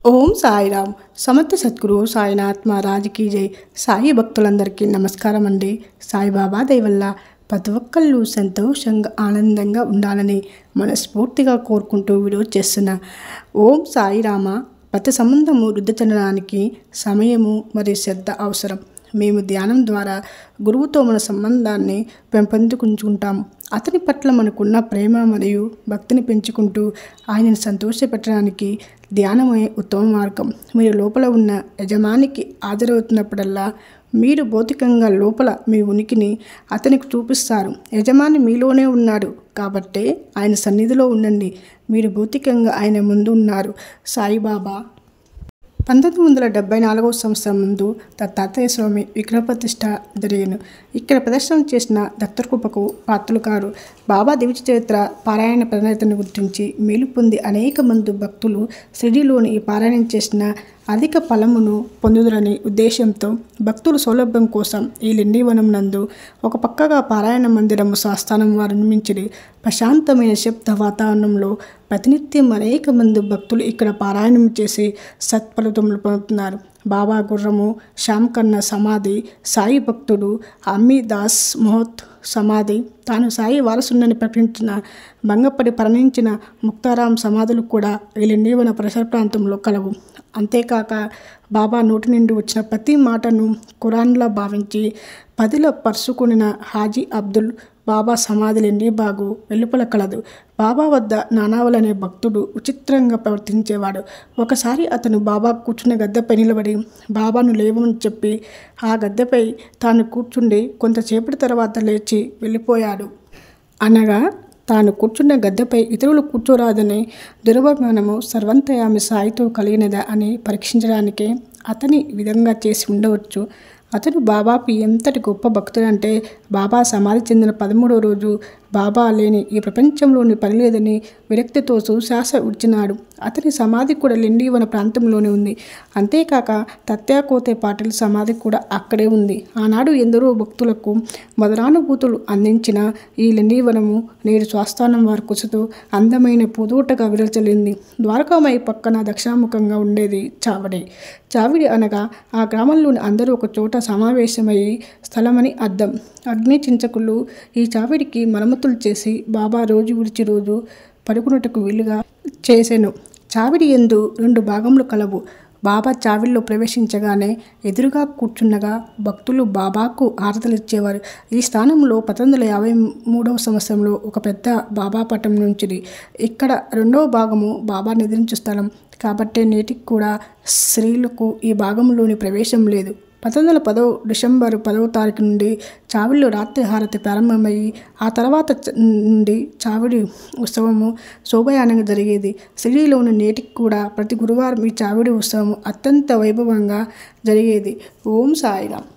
ఓం సాయిరామ్. సమర్థ సద్గురు సాయినాథ్ మహారాజ్కి జై. సాయి భక్తులందరికీ నమస్కారం అండి. సాయిబాబా దయ వల్ల ప్రతి ఒక్కళ్ళు సంతోషంగా ఆనందంగా ఉండాలని మనస్ఫూర్తిగా కోరుకుంటూ వీడియో చేస్తున్నా. ఓం సాయిరామ. ప్రతి సంబంధము వృద్ధి చెందడానికి సమయము మరియు శ్రద్ధ అవసరం. మేము ధ్యానం ద్వారా గురువుతో మన సంబంధాన్ని పెంపొందించుకుంటాము. అతని పట్ల మనకున్న ప్రేమ మరియు భక్తిని పెంచుకుంటూ ఆయనను సంతోషపెట్టడానికి ధ్యానమే ఉత్తమ మార్గం. మీరు లోపల ఉన్న యజమానికి హాజరవుతున్నప్పుడల్లా మీరు భౌతికంగా లోపల మీ ఉనికిని అతనికి చూపిస్తారు. యజమాని మీలోనే ఉన్నాడు కాబట్టే ఆయన సన్నిధిలో ఉండండి. మీరు భౌతికంగా ఆయన ముందు ఉన్నారు. సాయిబాబా 1974 సంవత్సరం ముందు దత్తాత్రేయ స్వామి విగ్రహ ప్రతిష్ఠ జరిగాను. ఇక్కడ ప్రదర్శన చేసిన దత్తకృపకు పాత్రలు కారు. బాబా దివ్య చరిత్ర పారాయణ ప్రణాళికను గుర్తించి మేలు పొంది అనేక మంది భక్తులు షిరిడీలోని ఈ పారాయణం చేసిన అధిక ఫలమును పొందుదరని ఉద్దేశంతో భక్తుల సౌలభ్యం కోసం ఈ లిండీవనం నందు ఒక పక్కగా పారాయణ మందిరం స్వస్థానం వారు నిర్మించింది. ప్రశాంతమైన శబ్ద వాతావరణంలో ప్రతినిత్యం అనేక మంది భక్తులు ఇక్కడ పారాయణం చేసి సత్ఫలితములు పొందుతున్నారు. బాబా గుర్రము, శ్యామ్ కన్న సమాధి, సాయి భక్తుడు అమ్మిదాస్ మహోత్ సమాధి, తాను సాయి వారసుని ప్రకటించిన భంగపడి మరణించిన ముక్తారాం సమాధులు కూడా ఈ లిండీవన పరిసర ప్రాంతంలో కలవు. అంతేకాక బాబా నోటి నుండి వచ్చిన ప్రతి మాటను ఖురాన్లా భావించి పదిలో పరుచుకున్న హాజీ అబ్దుల్ బాబా సమాధి లిండీబాగు వెలుపల కలదు. బాబా వద్ద నానావల్ అనే భక్తుడు విచిత్రంగా ప్రవర్తించేవాడు. ఒకసారి అతను బాబా కూర్చున్న గద్దెపై నిలబడి బాబాను లేవమని చెప్పి ఆ గద్దెపై తాను కూర్చుండి కొంతసేపటి తర్వాత లేచి వెళ్ళిపోయాడు. అనగా తాను కూర్చున్న గద్దెపై ఇతరులు కూర్చోరాదనే దురభిమానము సర్వంతయామి సాయితో కలిగినదా అని పరీక్షించడానికే అతని విధంగా చేసి ఉండవచ్చు. అతను బాబాకు ఎంతటి గొప్ప భక్తుడంటే బాబా సమాధి చెందిన 13వ రోజు బాబా లేని ఈ ప్రపంచంలోని పని లేదని విరక్తితో శ్వాస విడిచినాడు. అతని సమాధి కూడా లిండీవన ప్రాంతంలోనే ఉంది. అంతేకాక తత్యాకోతే పాటిల్ సమాధి కూడా అక్కడే ఉంది. ఆనాడు ఎందరో భక్తులకు మధురానుభూతులు అందించిన ఈ లిండీవనము నేడు స్వస్థానం వారి కుసుతో అందమైన పూదోటగా విరచలింది. ద్వారకామై పక్కన దక్షిణాముఖంగా ఉండేది చావడి. చావిడి అనగా ఆ గ్రామంలోని అందరూ ఒక చోట సమావేశమయ్యే స్థలమని అర్థం. అగ్ని చించకులు ఈ చావిడికి మరమ్మతులు చేసి బాబా రోజు విడిచి రోజు పడుకున్నట్టుకు వీలుగా చేసెను. చావిడి యందు 2 భాగములు కలవు. బాబా చావిడిలో ప్రవేశించగానే ఎదురుగా కూర్చున్నగా భక్తులు బాబాకు హారతలిచ్చేవారు. ఈ స్థానంలో 1953 సంవత్సరంలో ఒక పెద్ద బాబా పటం నుంచిది. ఇక్కడ 2వ భాగము బాబా నిద్రించు స్థలం కాబట్టే నేటికి కూడా స్త్రీలకు ఈ భాగంలోని ప్రవేశం లేదు. 1910 డిసెంబర్ 10వ తారీఖు నుండి చావిడిలో రాత్రి హారతి ప్రారంభమయ్యి ఆ తర్వాత నుండి చావిడి ఉత్సవము శోభయానంగా జరిగేది. షిరిడీలోని నేటికి కూడా ప్రతి గురువారం ఈ చావిడి ఉత్సవం అత్యంత వైభవంగా జరిగేది. ఓం సాయిరామ్.